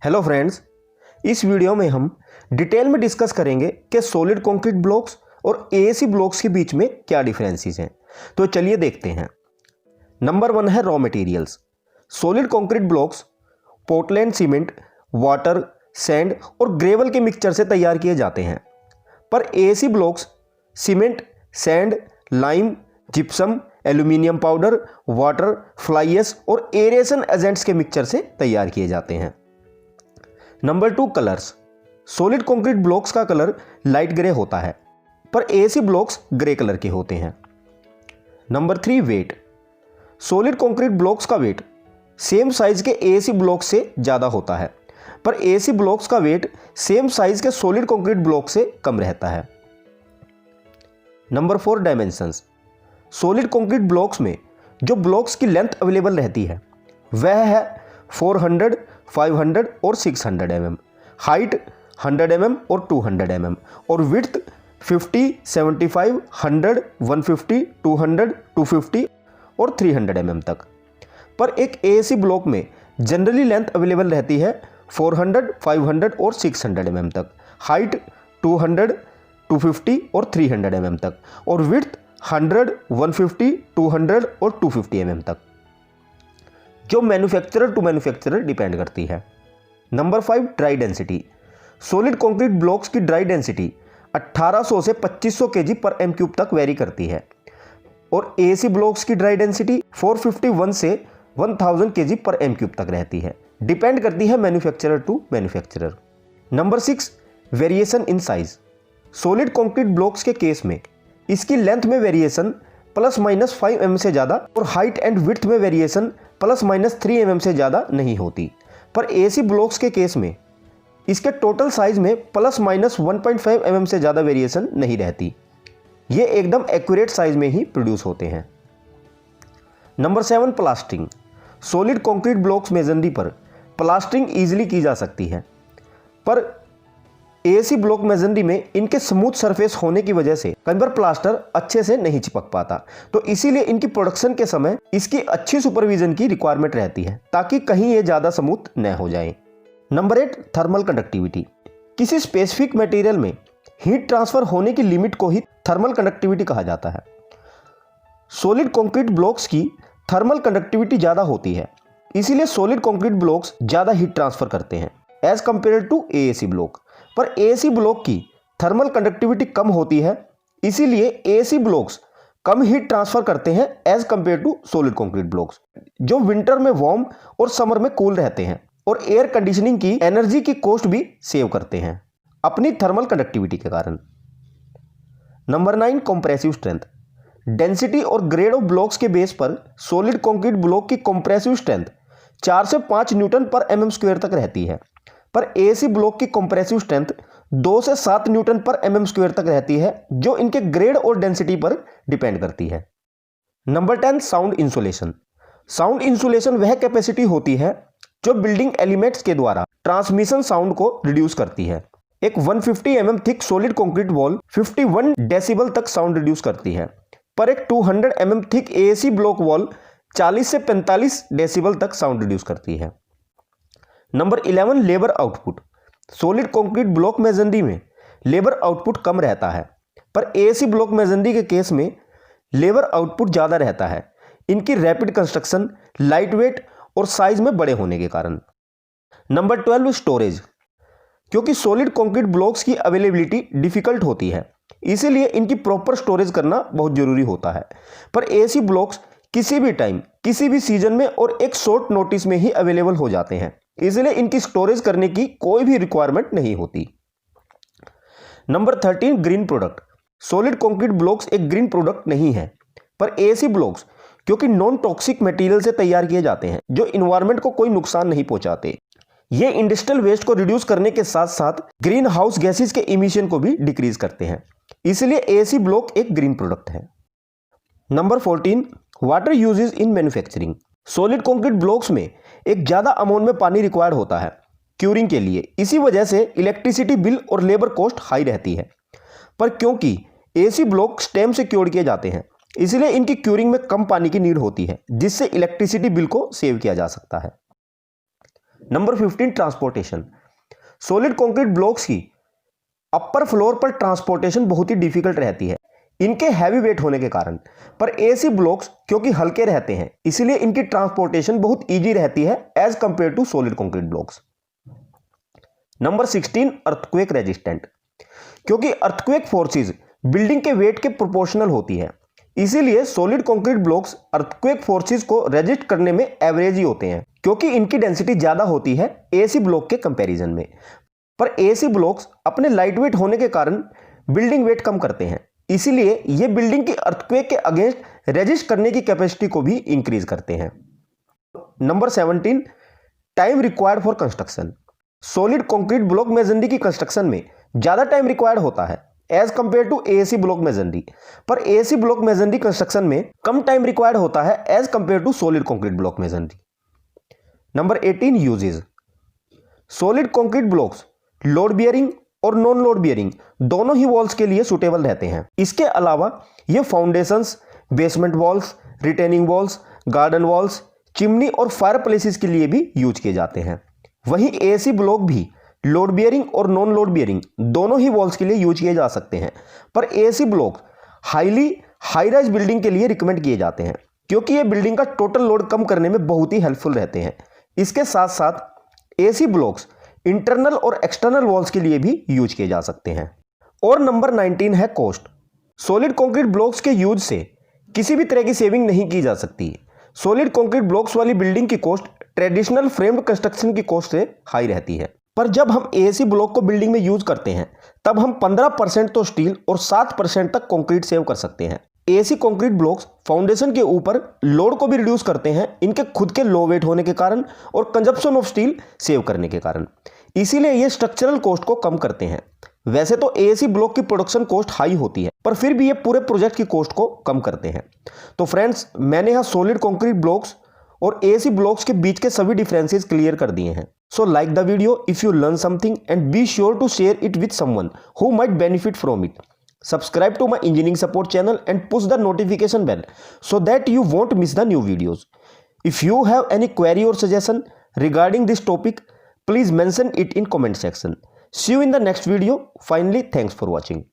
Hello friends, इस video में हम डिटेल में डिस्कस करेंगे कि सॉलिड कंक्रीट ब्लॉक्स और एएसी ब्लॉक्स के बीच में क्या डिफरेंसेस हैं। तो चलिए देखते हैं। नंबर 1 है raw materials. Solid concrete blocks Portland cement, water, sand और ग्रेवल के मिक्सचर से तैयार किए जाते हैं, पर AAC blocks cement, sand, lime, gypsum, aluminium powder, water, fly ash और एरेशन एजेंट्स के मिक्सचर से तैयार किए जाते हैं। Number 2 colours. Solid concrete blocks का कलर लाइट ग्रे होता है, पर एएसी ब्लॉक्स ग्रे कलर के होते हैं। Number 3 weight. Solid concrete blocks का वेट सेम साइज के एएसी ब्लॉक्स से ज़्यादा होता है, पर एएसी ब्लॉक्स का वेट सेम साइज के सॉलिड कंक्रीट ब्लॉक से कम रहता है। Number 4 dimensions. Solid concrete blocks में जो ब्लॉक्स की लेंथ अवेलेबल रहती है वह है 400, 500 और 600 mm, हाइट 100 mm और 200 mm और विड्थ 50, 75, 100, 150, 200, 250 और 300 mm तक। पर एक एएसी ब्लॉक में जनरली लेंथ अवेलेबल रहती है 400, 500 और 600 mm तक, हाइट 200, 250 और 300 mm तक और विड्थ 100, 150, 200 और 250 mm तक, जो मैन्युफैक्चरर टू मैन्युफैक्चरर डिपेंड करती है। Number 5 dry density. Solid concrete blocks की ड्राई डेंसिटी 1800 से 2500 kg पर एम क्यूब तक वेरी करती है और एएसी ब्लॉक्स की ड्राई डेंसिटी 451 से 1000 kg पर एम क्यूब तक रहती है, डिपेंड करती है manufacturer to manufacturer. Number 6 variation in size. Solid concrete blocks के केस में इसकी लेंथ में वेरिएशन ±5 mm से ज़्यादा और हाइट एंड विड्थ में वेरिएशन ±3 mm से ज़्यादा नहीं होती, पर एसी ब्लॉक्स के केस में इसके टोटल साइज में ±1.5 mm से ज़्यादा वेरिएशन नहीं रहती। ये एकदम एक्यूरेट साइज में ही प्रोड्यूस होते हैं। Number 7 plastering. Solid concrete blocks masonry पर प्लास्टरिंग ईजिली की जा सकती है, पर एएसी ब्लॉक मेसनरी में इनके स्मूथ सरफेस होने की वजह से कई बार प्लास्टर अच्छे से नहीं चिपक पाता, तो इसीलिए इनकी प्रोडक्शन के समय इसकी अच्छी सुपरविजन की रिक्वायरमेंट रहती है ताकि कहीं ये ज़्यादा स्मूथ न हो जाए। Number 8 thermal conductivity. किसी स्पेसिफिक मटेरियल में हीट ट्रांसफर होने की लिमिट को ही थर्मल कंडक्टिविटी कहा जाता है। सॉलिड कंक्रीट ब्लॉक्स की थर्मल कंडक्टिविटी ज़्यादा होती है, इसीलिए सॉलिड कंक्रीट ब्लॉक्स ज़्यादा हीट ट्रांसफर करते हैं as compare to AAC block, पर एएसी ब्लॉक की थर्मल कंडक्टिविटी कम होती है, इसीलिए एएसी ब्लॉक्स कम हीट ट्रांसफर करते हैं as compare to solid concrete blocks, जो विंटर में वार्म और समर में कूल रहते हैं और एयर कंडीशनिंग की एनर्जी की कॉस्ट भी सेव करते हैं अपनी थर्मल कंडक्टिविटी के कारण। Number 9 compressive strength. डेंसिटी और ग्रेड ऑफ ब्लॉक्स के बेस पर सॉलिड कंक्रीट ब्लॉक की कंप्रेसिव स्ट्रेंथ 4 से 5 न्यूटन पर mm² तक रहती है, पर एएसी ब्लॉक की कंप्रेसिव स्ट्रेंथ 2 से 7 न्यूटन पर mm² तक रहती है, जो इनके ग्रेड और डेंसिटी पर डिपेंड करती है। Number 10 sound insulation. Sound insulation वह कैपेसिटी होती है जो बिल्डिंग एलिमेंट्स के द्वारा ट्रांसमिशन साउंड को रिड्यूस करती है। एक 150 mm thick solid concrete wall 51 decibel तक साउंड रिड्यूस करती है, पर एक 200 mm thick AAC block wall 40 से 45 डेसिबल तक साउंड रिड्यूस करती है। Number 11 labour output. Solid concrete block masonry में लेबर आउटपुट कम रहता है, पर एएसी ब्लॉक मेसनरी के केस में लेबर आउटपुट ज़्यादा रहता है, इनकी रैपिड कंस्ट्रक्शन, लाइट वेट और साइज में बड़े होने के कारण। Number 12 storage. क्योंकि सॉलिड कंक्रीट ब्लॉक्स की अवेलेबिलिटी डिफिकल्ट होती है, इसीलिए इनकी प्रॉपर स्टोरेज करना बहुत जरूरी होता है, पर एएसी ब्लॉक्स किसी भी टाइम किसी भी सीजन में और एक शॉर्ट नोटिस में ही अवेलेबल हो जाते हैं, इसलिए इनकी स्टोरेज करने की कोई भी रिक्वायरमेंट नहीं होती। Number 13 green product. Solid concrete blocks एक ग्रीन प्रोडक्ट नहीं है, पर एएसी ब्लॉक्स क्योंकि नॉन टॉक्सिक मटेरियल से तैयार किए जाते हैं जो इन्वायरमेंट को कोई नुकसान नहीं पहुंचाते। ये इंडस्ट्रियल वेस्ट को रिड्यूस करने के साथ साथ ग्रीन हाउस गैसेस के इमिशन को भी डिक्रीज करते हैं, इसलिए एएसी ब्लॉक एक ग्रीन प्रोडक्ट है। Number 14 water uses in manufacturing. Solid concrete blocks में एक ज़्यादा अमाउंट में पानी रिक्वायर्ड होता है क्यूरिंग के लिए, इसी वजह से इलेक्ट्रिसिटी बिल और लेबर कॉस्ट हाई रहती है, पर क्योंकि एसी ब्लॉक स्टेम से क्योर किए जाते हैं, इसलिए इनकी क्यूरिंग में कम पानी की नीड होती है, जिससे इलेक्ट्रिसिटी बिल को सेव किया जा सकता है। Number 15 transportation. Solid concrete blocks की अपर फ्लोर पर ट्रांसपोर्टेशन बहुत ही डिफिकल्ट रहती है इनके हैवी वेट होने के कारण। पर एसी ब्लॉक्स क्योंकि हल्के रहते हैं इसलिए इनकी ट्रांसपोर्टेशन बहुत इजी रहती है as compare to solid concrete blocks. Number 16 earthquake resistant. क्योंकि अर्थक्वेक फोर्सेस बिल्डिंग के वेट के प्रोपोर्शनल होती है इसीलिए solid concrete blocks earthquake forces को रेजिस्ट करने में एवरेज ही होते हैं क्योंकि इनकी डेंसिटी ज्यादा होती है एसी ब्लॉक के कंपैरिजन में। पर एसी ब्लॉक्स अपने लाइट वेट होने के कारण बिल्डिंग वेट कम करते हैं इसीलिए ये बिल्डिंग की अर्थक्वेक के अगेंस्ट रेजिस्ट करने की कैपेसिटी को भी इंक्रीज करते हैं। Number 17 time required for construction. Solid concrete block masonry की कंस्ट्रक्शन में ज्यादा टाइम रिक्वायर्ड होता है as compare to AC block masonry. पर एसी ब्लॉक मेसनरी कंस्ट्रक्शन में कम टाइम रिक्वायर्ड होता है as compare to solid concrete block masonry. Number 18 uses. Solid concrete blocks load bearing और नॉन लोड बियरिंग दोनों ही वॉल्स के लिए सुटेबल रहते हैं। इसके अलावा ये foundations, basement walls, retaining walls, garden walls, chimney और फायर प्लेसेस के लिए भी यूज किए जाते हैं। वहीं एसी ब्लॉक भी लोड बियरिंग और नॉन लोड बियरिंग दोनों ही वॉल्स के लिए यूज किए जा सकते हैं। पर AC block high rise building के लिए रिकमेंड किए जाते हैं क्योंकि ये बिल्डिंग का टोटल लोड कम करने में बहुत ही हेल्पफुल रहते हैं। इसके साथ साथ एसी ब्लॉक्स इंटरनल और एक्सटर्नल वॉल्स के लिए भी यूज किए जा सकते हैं। और नंबर 19 है कॉस्ट। सॉलिड कंक्रीट ब्लॉक्स के यूज से किसी भी तरह की सेविंग नहीं की जा सकती। सॉलिड कंक्रीट ब्लॉक्स वाली बिल्डिंग की कॉस्ट ट्रेडिशनल फ्रेम्ड कंस्ट्रक्शन की कॉस्ट से हाई रहती है। पर जब हम एसी ब्लॉक को बिल्डिंग में यूज करते हैं तब हम 15% तो स्टील और 7% तक कंक्रीट सेव कर सकते हैं। एसी कंक्रीट ब्लॉक्स फाउंडेशन के ऊपर लोड को भी रिड्यूस करते हैं इनके खुद के लो वेट होने के कारण और कंजप्शन ऑफ स्टील सेव करने के कारण, इसीलिए ये स्ट्रक्चरल कॉस्ट को कम करते हैं। वैसे तो एसी ब्लॉक की प्रोडक्शन कॉस्ट हाई होती है पर फिर भी ये पूरे प्रोजेक्ट की कॉस्ट को कम करते हैं। तो फ्रेंड्स, मैंने यहाँ सॉलिड कंक्रीट ब्लॉक्स और एसी ब्लॉक्स के बीच के सभी डिफरेंसेस क्लियर कर दिए हैं। So like the video if you learn something and be sure to share it with someone who might benefit from it. Subscribe to my engineering support channel and push the notification bell so that you won't miss the new videos. If you have any query or suggestion regarding this topic, please mention it in comment section. See you in the next video. Finally, thanks for watching.